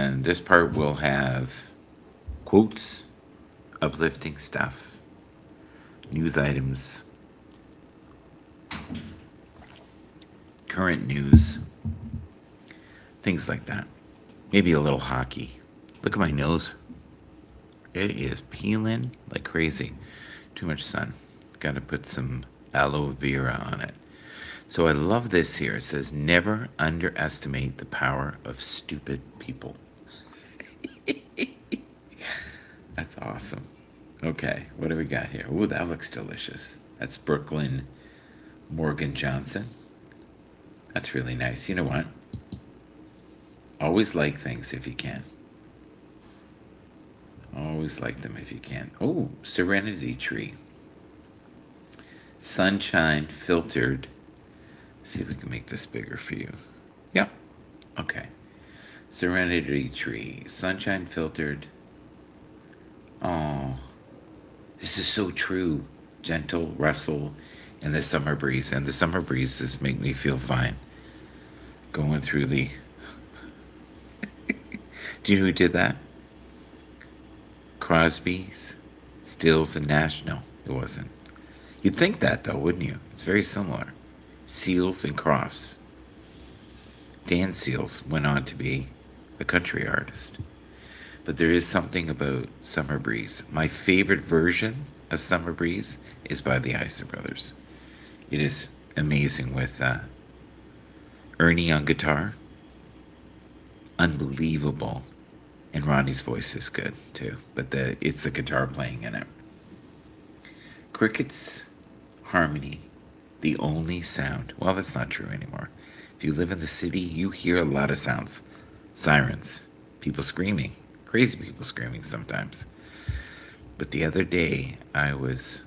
And this part will have quotes, uplifting stuff, news items, current news, things like that. Maybe a little hockey. Look at my nose. It is peeling like crazy. Too much sun. Got to put some aloe vera on it. So I love this here. It says, never underestimate the power of stupid people. That's awesome. Okay, what do we got here? Ooh, that looks delicious. That's Brooklyn Morgan Johnson. That's really nice. You know what? Always like things if you can. Always like them if you can. Oh, Serenity Tree. Sunshine filtered. Let's see if we can make this bigger for you. Yep. Okay. Serenity Tree. Sunshine filtered. Oh, this is so true. Gentle rustle in the summer breeze. And the summer breezes make me feel fine. Going through the... Do you know who did that? Crosby's, Stills, and Nash? No, it wasn't. You'd think that, though, wouldn't you? It's very similar. Seals and Crofts. Dan Seals went on to be a country artist. But there is something about Summer Breeze. My favorite version of Summer Breeze is by the Isley Brothers. It is amazing with Ernie on guitar. Unbelievable. And Ronnie's voice is good, too. But it's the guitar playing in it. Crickets, harmony, the only sound. Well, that's not true anymore. If you live in the city, you hear a lot of sounds. Sirens, people screaming, crazy people screaming sometimes. But the other day, I was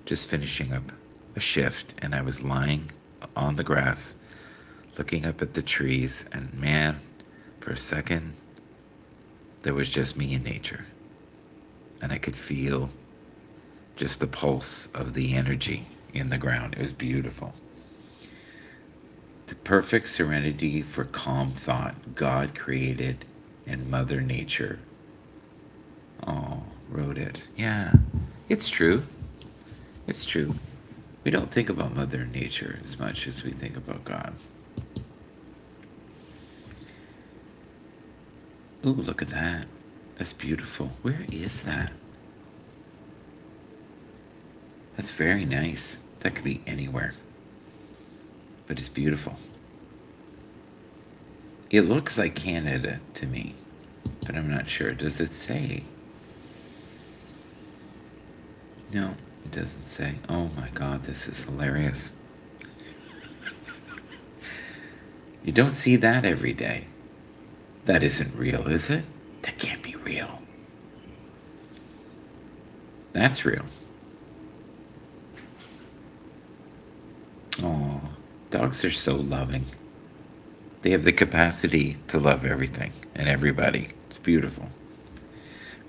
just finishing up a shift, and I was lying on the grass, looking up at the trees, and man, for a second, there was just me and nature. And I could feel just the pulse of the energy in the ground. It was beautiful. The perfect serenity for calm thought. God created and Mother Nature. Oh, wrote it. Yeah, it's true. It's true. We don't think about Mother Nature as much as we think about God. Ooh, look at that. That's beautiful. Where is that? That's very nice. That could be anywhere. But it's beautiful. It looks like Canada to me, but I'm not sure. Does it say? No, it doesn't say. Oh my God, this is hilarious. You don't see that every day. That isn't real, is it? That can't be real. That's real. Oh, dogs are so loving. They have the capacity to love everything and everybody. It's beautiful.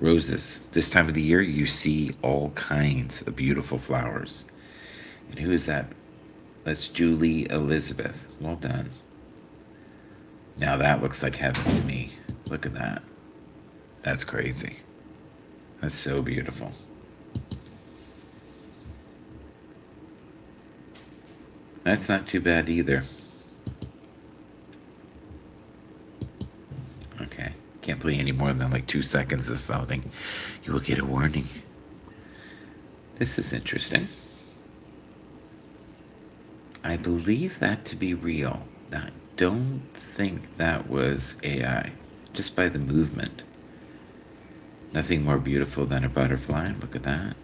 Roses. This time of the year, you see all kinds of beautiful flowers. And who is that? That's Julie Elizabeth. Well done. Now that looks like heaven to me. Look at that. That's crazy. That's so beautiful. That's not too bad either. Okay. Can't play any more than like 2 seconds of something. You will get a warning. This is interesting. I believe that to be real. I don't think that was AI. Just by the movement. Nothing more beautiful than a butterfly. Look at that.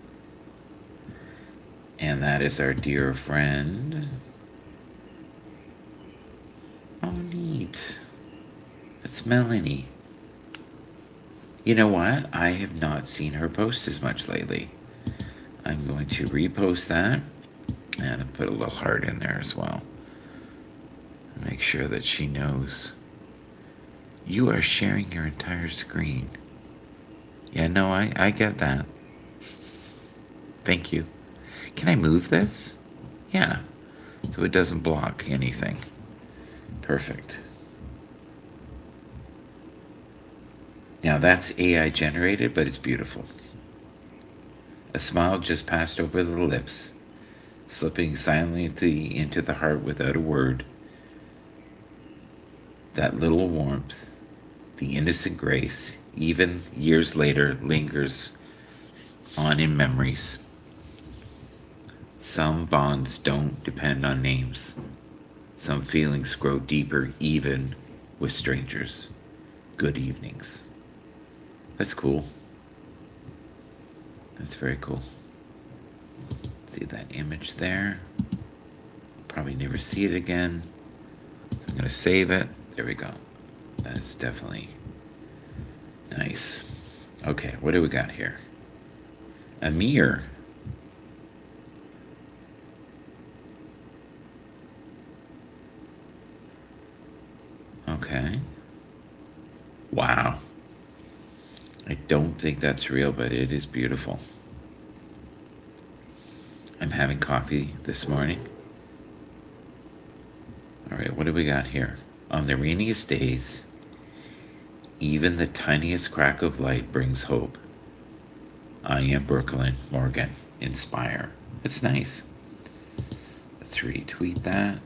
And that is our dear friend. Oh, neat. That's Melanie. You know what? I have not seen her post as much lately. I'm going to repost that. And I'll put a little heart in there as well. Make sure that she knows. You are sharing your entire screen. Yeah, no, I get that. Thank you. Can I move this? Yeah. So it doesn't block anything. Perfect. Now that's AI generated, but it's beautiful. A smile just passed over the lips, slipping silently into the heart without a word. That little warmth, the innocent grace, even years later, lingers on in memories. Some bonds don't depend on names. Some feelings grow deeper even with strangers. Good evenings. That's cool. That's very cool. See that image there? Probably never see it again. So I'm going to save it. There we go. That's definitely nice. Okay, what do we got here? A mirror. Okay. Wow. I don't think that's real, but it is beautiful. I'm having coffee this morning. All right, what do we got here? On the rainiest days, even the tiniest crack of light brings hope. I am Brooklyn Morgan. Inspire. It's nice. Let's retweet that.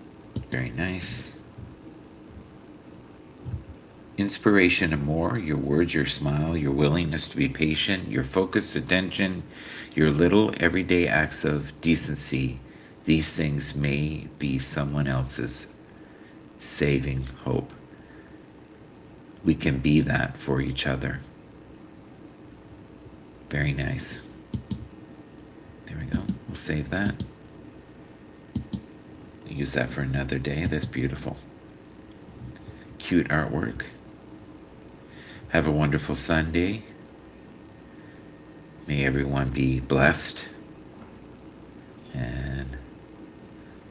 Very nice. Inspiration and more, your words, your smile, your willingness to be patient, your focused attention, your little everyday acts of decency. These things may be someone else's saving hope. We can be that for each other. Very nice. There we go. We'll save that. Use that for another day. That's beautiful. Cute artwork. Have a wonderful Sunday. May everyone be blessed. And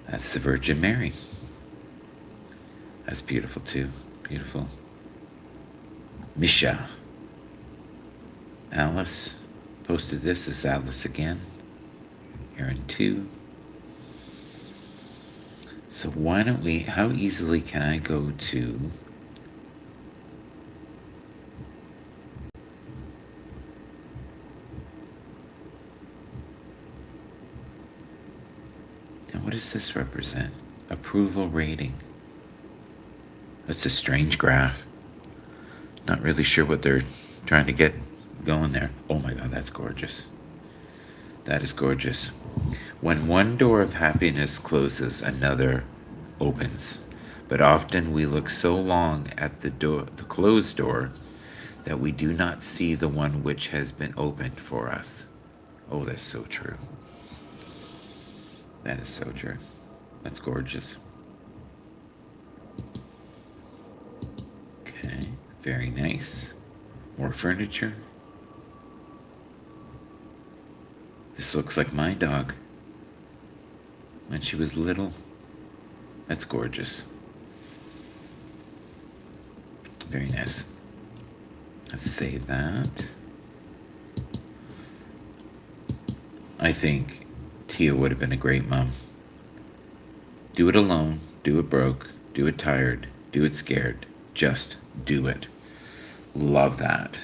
that's the Virgin Mary. That's beautiful too. Beautiful. Misha. Alice posted this. Is Alice again. Aaron 2. So why don't we, how easily can I go to what does this represent? Approval rating. That's a strange graph. Not really sure what they're trying to get going there. Oh my God, that's gorgeous. That is gorgeous. When one door of happiness closes, another opens. But often we look so long at the closed door, that we do not see the one which has been opened for us. Oh, that's so true. That is so true. That's gorgeous. Okay, very nice. More furniture. This looks like my dog when she was little. That's gorgeous. Very nice. Let's save that. I think Tia would have been a great mom. Do it alone, do it broke, do it tired, do it scared. Just do it. Love that.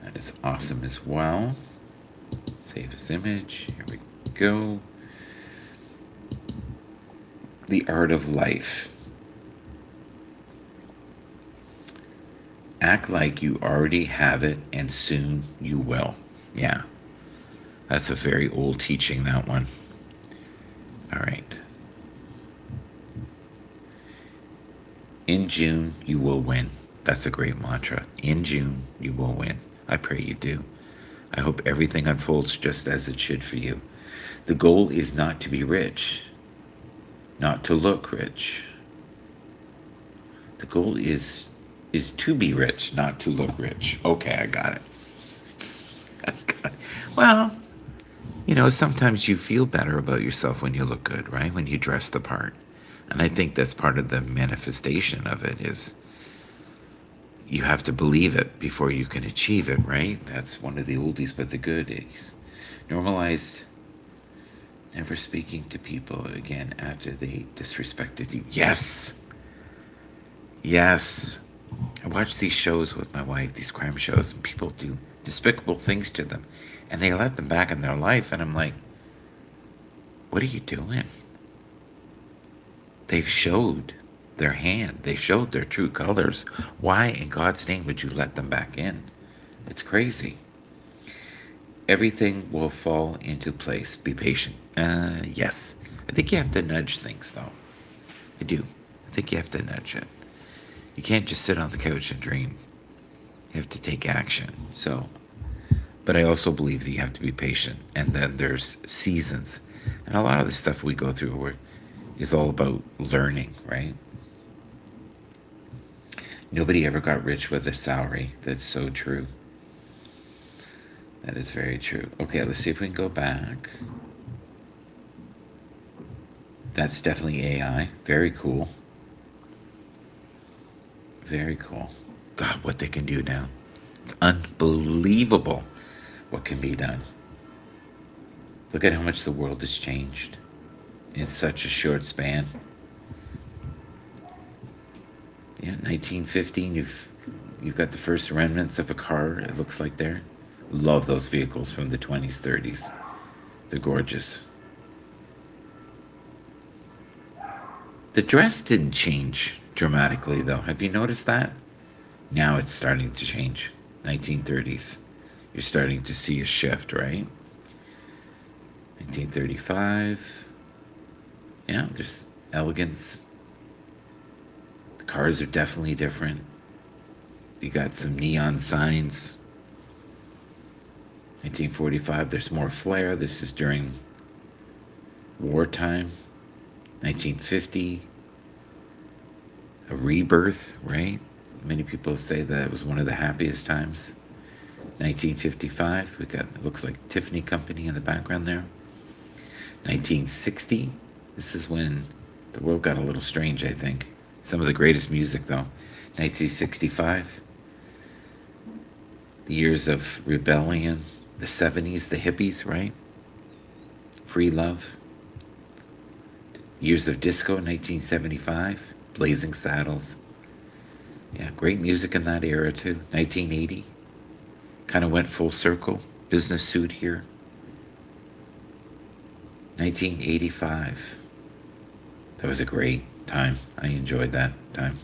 That is awesome as well. Save this image. Here we go. The art of life. Act like you already have it and soon you will. Yeah. That's a very old teaching, that one. All right. In June, you will win. That's a great mantra. In June, you will win. I pray you do. I hope everything unfolds just as it should for you. The goal is not to be rich, not to look rich. The goal is to be rich, not to look rich. Okay, I got it. Well, you know, sometimes you feel better about yourself when you look good, right? When you dress the part. And I think that's part of the manifestation of it is you have to believe it before you can achieve it, right? That's one of the oldies but the goodies. Normalized never speaking to people again after they disrespected you. Yes. Yes. watch these shows with my wife, these crime shows, and people do despicable things to them, and they let them back in their life, and I'm like, what are you doing? They've showed their hand. They showed their true colors. Why in God's name would you let them back in? It's crazy. Everything will fall into place. Be patient. Yes. I think you have to nudge things, though. I do. I think you have to nudge it. You can't just sit on the couch and dream. You have to take action. So, but I also believe that you have to be patient. And then there's seasons. And a lot of the stuff we go through is all about learning, right? Nobody ever got rich with a salary. That's so true. That is very true. Okay, let's see if we can go back. That's definitely AI. Very cool. Very cool. God, what they can do now. It's unbelievable what can be done. Look at how much the world has changed in such a short span. Yeah, 1915, you've got the first remnants of a car, it looks like there. Love those vehicles from the 20s, 30s. They're gorgeous. The dress didn't change dramatically, though. Have you noticed that? Now it's starting to change. 1930s. You're starting to see a shift, right? 1935. Yeah, there's elegance. The cars are definitely different. You got some neon signs. 1945, there's more flair. This is during wartime. 1950, a rebirth, right? Many people say that it was one of the happiest times. 1955, we got, it looks like Tiffany Company in the background there. 1960, this is when the world got a little strange, I think. Some of the greatest music, though. 1965, the years of rebellion. The 70s, the hippies, right? Free love. Years of disco, 1975. Blazing Saddles. Yeah, great music in that era, too. 1980. Kind of went full circle. Business suit here. 1985. That was a great time. I enjoyed that time.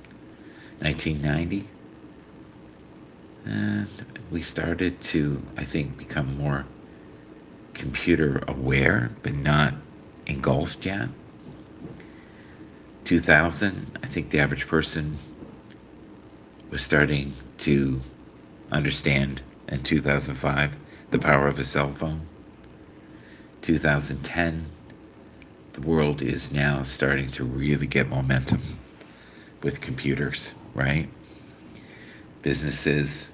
1990. And we started to, I think, become more computer aware, but not engulfed yet. 2000, I think the average person was starting to understand in 2005 the power of a cell phone. 2010, the world is now starting to really get momentum with computers, right? Businesses,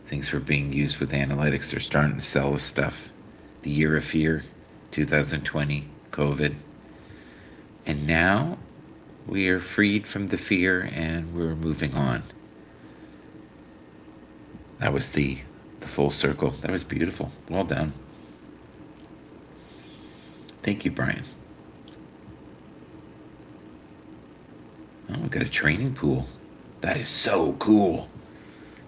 things were being used with analytics. They're starting to sell us stuff. The year of fear, 2020, COVID. And now we are freed from the fear and we're moving on. That was the full circle. That was beautiful. Well done. Thank you, Brian. Oh, we got a training pool. That is so cool.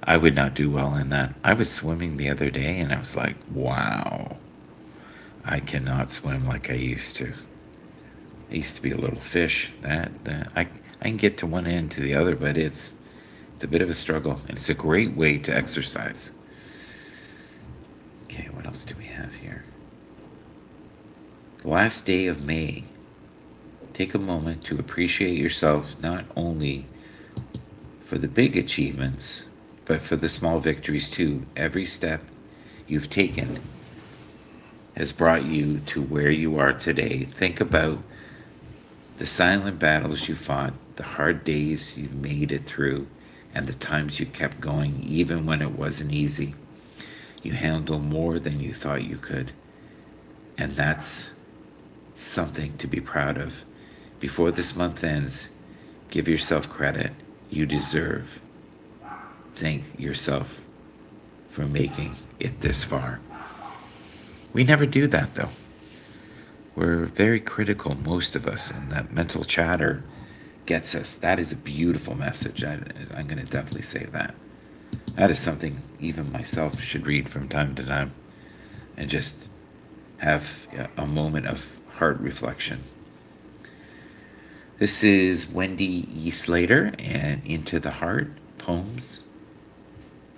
I would not do well in that. I was swimming the other day and I was like, wow, I cannot swim like I used to. I used to be a little fish. I can get to one end to the other, but it's a bit of a struggle, and it's a great way to exercise. Okay, what else do we have here? The last day of May. Take a moment to appreciate yourself, not only for the big achievements, but for the small victories too. Every step you've taken has brought you to where you are today. Think about the silent battles you fought, the hard days you've made it through, and the times you kept going even when it wasn't easy. You handled more than you thought you could, and that's something to be proud of. Before this month ends, give yourself credit. You deserve. Thank yourself for making it this far. We never do that, though. We're very critical, most of us, and that mental chatter gets us. That is a beautiful message. I'm going to definitely save that. That is something even myself should read from time to time and just have a moment of heart reflection. This is Wendy E. Slater and Into the Heart Poems,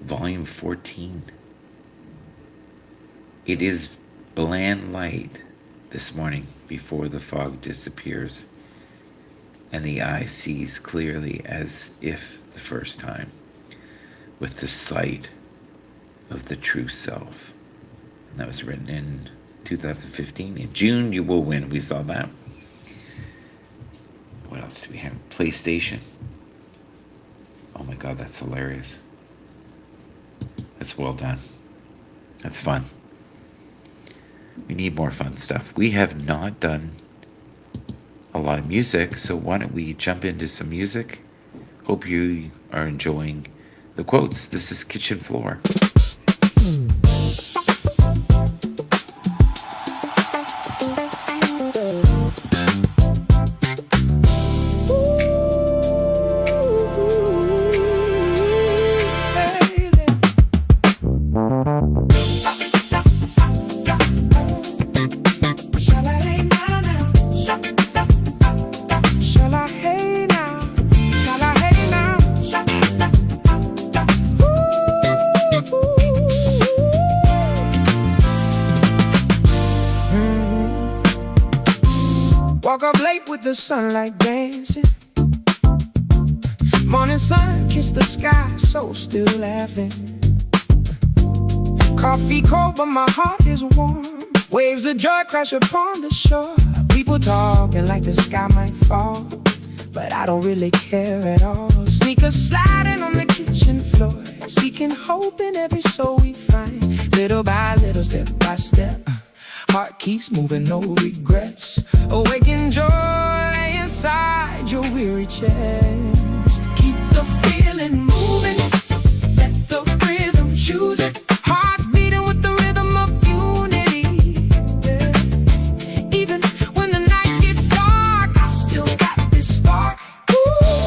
Volume 14. It is bland light this morning before the fog disappears, and the eye sees clearly as if the first time, with the sight of the true self. And that was written in 2015. In June, You Will Win. We saw that. What else do we have? PlayStation. Oh my God, that's hilarious. That's well done. That's fun. We need more fun stuff. We have not done a lot of music, so why don't we jump into some music? Hope you are enjoying the quotes. This is Kitchen Floor. Woke up late with the sunlight dancing. Morning sun kissed the sky, so still laughing. Coffee cold, but my heart is warm. Waves of joy crash upon the shore. People talking like the sky might fall, but I don't really care at all. Sneakers sliding on the kitchen floor, seeking hope in every soul we find. Little by little, step by step, heart keeps moving, no regrets. Awaken joy inside your weary chest. Keep the feeling moving, let the rhythm choose it. Hearts beating with the rhythm of unity. Even when the night gets dark, I still got this spark.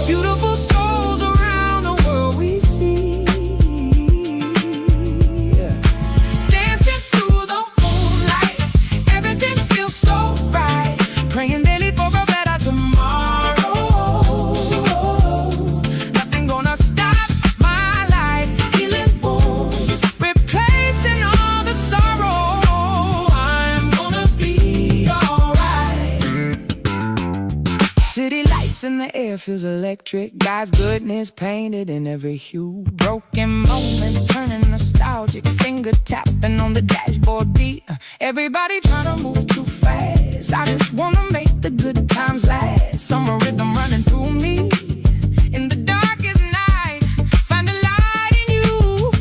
Beautiful souls around the world we see, dancing through the moonlight. Everything feels so bright. Praying daily for a better tomorrow. Nothing gonna stop my light. Healing wounds, replacing all the sorrow. I'm gonna be alright. City lights in the air feels electric. God's goodness painted in every hue. Broken moments turning nostalgic. Finger tapping on the dashboard beat. Everybody trying to move too fast. I just wanna make the good times last. Summer rhythm running through me. In the darkest night, find a light in you.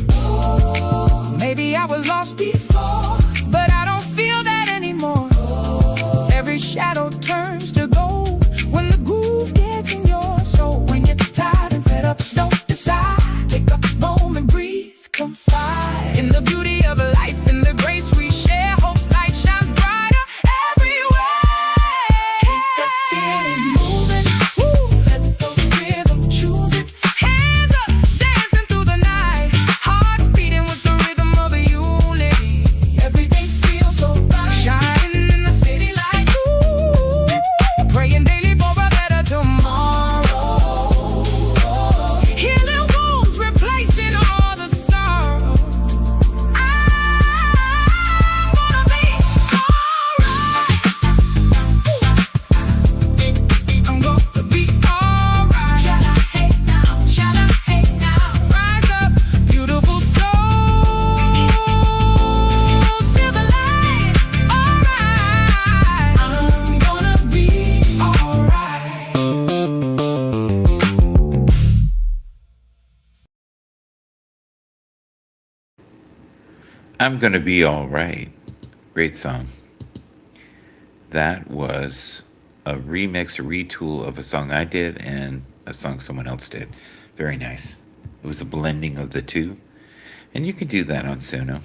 Maybe I was lost before, but I don't feel that anymore. Every shadow turns to gold when the groove gets in your soul. When you're tired and fed up, don't decide. Take a moment, breathe, confide in the beauty of life, in the grace we share. Hope's light shines brighter everywhere. Keep the feeling moving, let the rhythm choose it. Hands up, dancing through the night. Hearts beating with the rhythm of unity. Everything feels so bright, shining in the city light. Praying daily for a better tomorrow. Healing wounds, replacing all the sorrow. I'm gonna be alright. I'm gonna be alright. Shala hey now, shala hey now. Rise up, beautiful souls, feel the light. Alright, I'm gonna be alright. I'm Gonna Be All Right. Great song. That was a remix, a retool of a song I did and a song someone else did. Very nice. It was a blending of the two. And you can do that on Suno.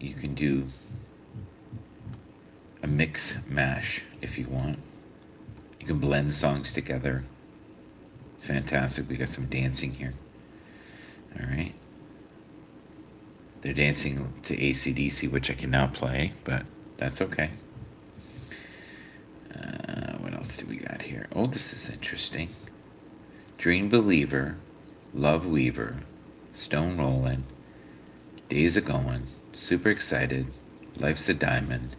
You can do a mix mash if you want. You can blend songs together. It's fantastic. We got some dancing here. All right. They're dancing to AC/DC, which I cannot play, but that's okay. What else do we got here? Oh, this is interesting. Dream Believer, Love Weaver, Stone Rollin', Days A-Goin', Super Excited, Life's a Diamond,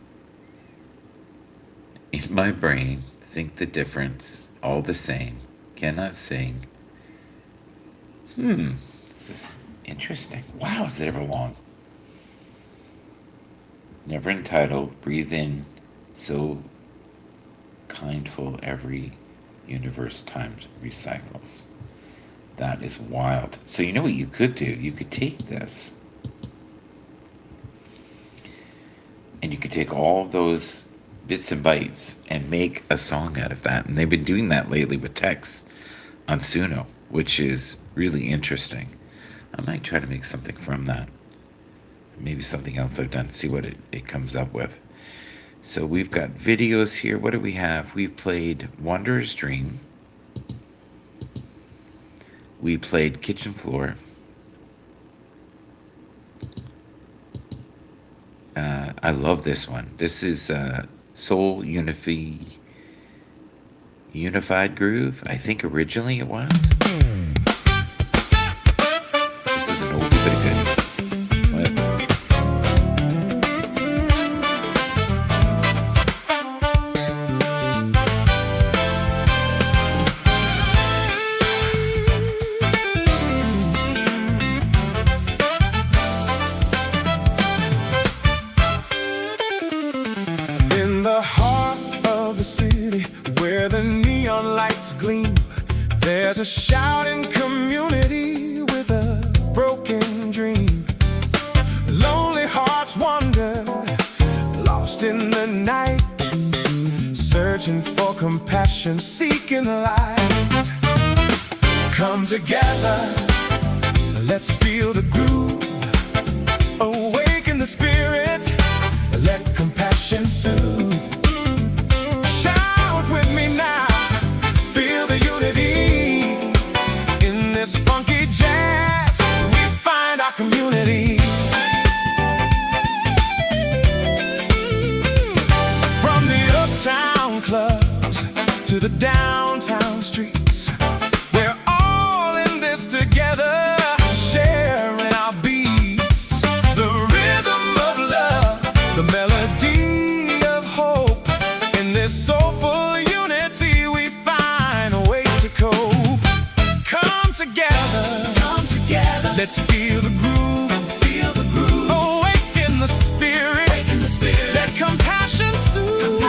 In My Brain, Think the Difference, All the Same, Cannot Sing. This is interesting. Wow, is it ever long? Never Entitled, Breathe In, So Kindful, Every Universe Times Recycles. That is wild. So you know what you could do? You could take this and you could take all of those bits and bytes and make a song out of that. And they've been doing that lately with text on Suno, which is really interesting. I might try to make something from that. Maybe something else I've done, see what it comes up with. So we've got videos here. What do we have? We played Wanderer's Dream. We played Kitchen Floor. I love this one. This is Soul Unified Groove. I think originally it was. This is an oldie but a good. There's a shouting community with a broken dream. Lonely hearts wander, lost in the night, searching for compassion, seeking light. Come together, let's feel the groove. Awaken the spirit, let compassion soothe. Shout with me now, feel the unity. Funky jazz, we find our community. From the uptown clubs to the downtown streets, we're all in this together, sharing our beats. The rhythm of love, the melody of hope. In this soulful unity, we find ways to cope. Let's feel the groove, feel the groove. Awaken the spirit, let compassion soothe.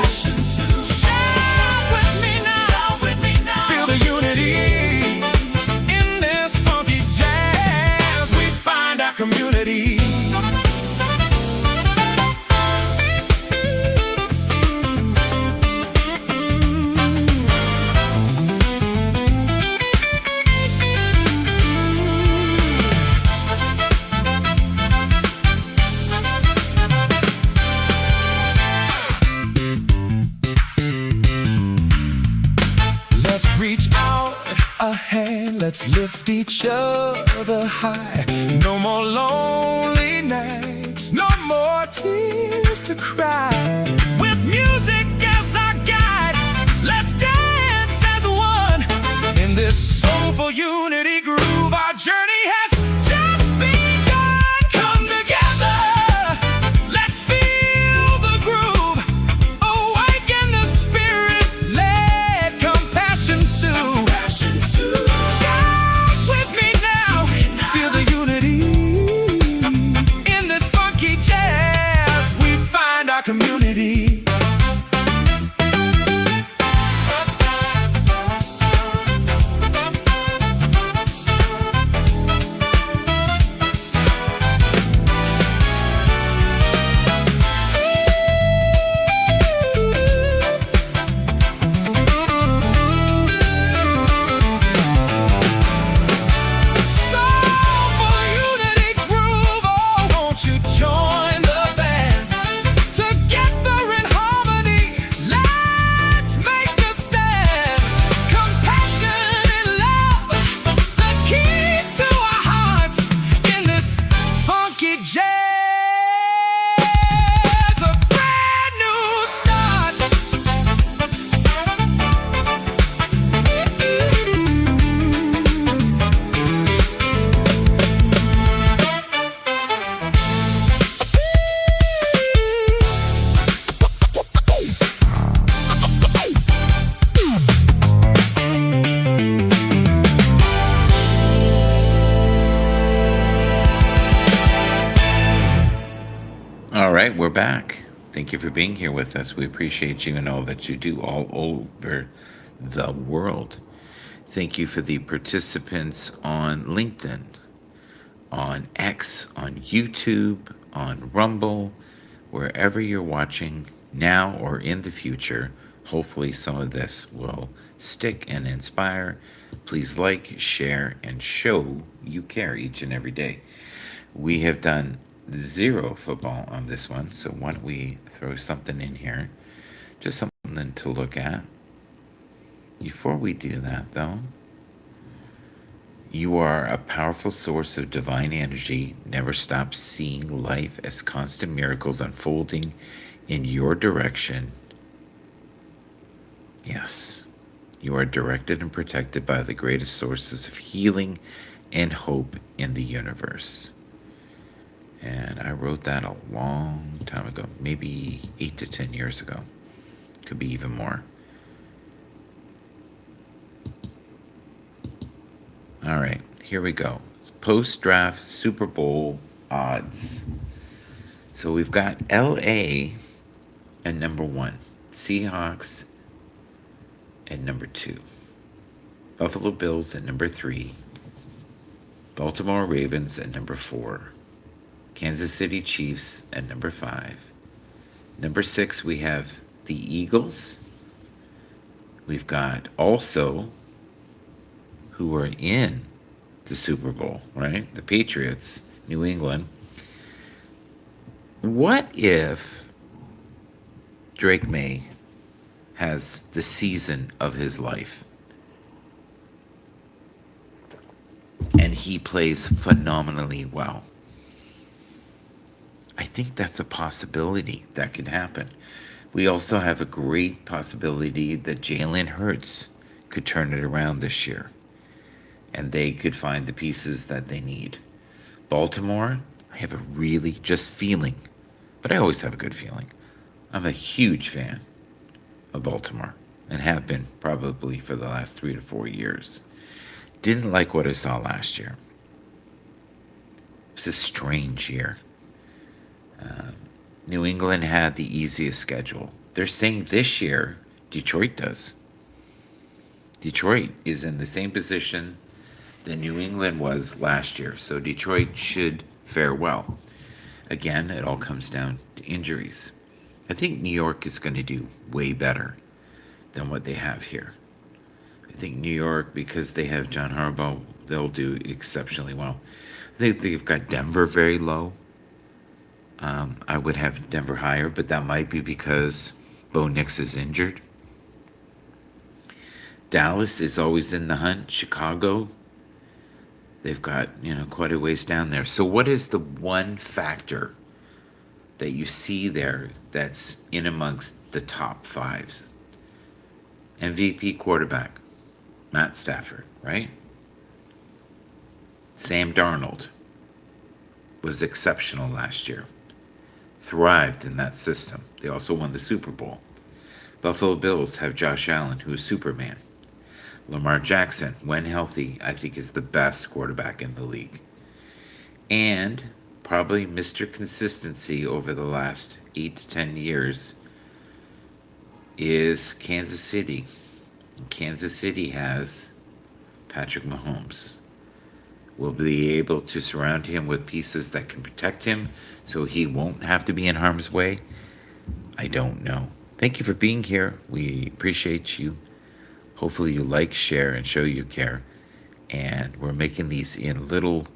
Shout with me now, feel the unity. In this funky jazz, we find our community. Reach out a hand, let's lift each other high. No more lonely nights, no more tears to cry. With music as our guide, let's dance as one. In this soulful unity groove, our journey has just begun. Come together, let's feel the groove. Awaken the spirit, let compassion soothe. Shout with me now, feel the unity. In this funky jazz, we find our community. right, we're back. Thank you for being here with us. We appreciate you and all that you do all over the world. Thank you for the participants on LinkedIn, on X, on YouTube, on Rumble, wherever you're watching now or in the future. Hopefully, some of this will stick and inspire. Please like, share, and show you care each and every day. We have done 0 football on this one, so why don't we throw something in here? Just something to look at. Before we do that, though, you are a powerful source of divine energy. Never stop seeing life as constant miracles unfolding in your direction. Yes, you are directed and protected by the greatest sources of healing and hope in the universe. And I wrote that a long time ago, maybe 8 to 10 years ago. Could be even more. All right, here we go. Post-draft Super Bowl odds. So we've got LA at number 1, Seahawks at number 2, Buffalo Bills at number 3, Baltimore Ravens at number 4, Kansas City Chiefs at number 5. Number 6, we have the Eagles. We've got also who are in the Super Bowl, right? The Patriots, New England. What if Drake May has the season of his life and he plays phenomenally well? I think that's a possibility that could happen. We also have a great possibility that Jalen Hurts could turn it around this year, and they could find the pieces that they need. Baltimore, I have a really just feeling, but I always have a good feeling. I'm a huge fan of Baltimore and have been probably for the last 3 to 4 years. Didn't like what I saw last year. It was a strange year. New England had the easiest schedule. They're saying this year Detroit does. Detroit is in the same position that New England was last year, so Detroit should fare well. Again, it all comes down to injuries. I think New York is going to do way better than what they have here. I think New York, because they have John Harbaugh, they'll do exceptionally well. I think they've got Denver very low. I would have Denver higher, but that might be because Bo Nix is injured. Dallas is always in the hunt. Chicago, they've got, quite a ways down there. So what is the one factor that you see there that's in amongst the top 5s? MVP quarterback, Matt Stafford, right? Sam Darnold was exceptional last year. Thrived in that system. They also won the Super Bowl. Buffalo Bills have Josh Allen, who is Superman. Lamar Jackson, when healthy, I think is the best quarterback in the league. And probably Mr. Consistency over the last 8 to 10 years is Kansas City. Kansas City has Patrick Mahomes. We'll be able to surround him with pieces that can protect him so he won't have to be in harm's way. I don't know. Thank you for being here. We appreciate you. Hopefully you like, share, and show you care. And we're making these in little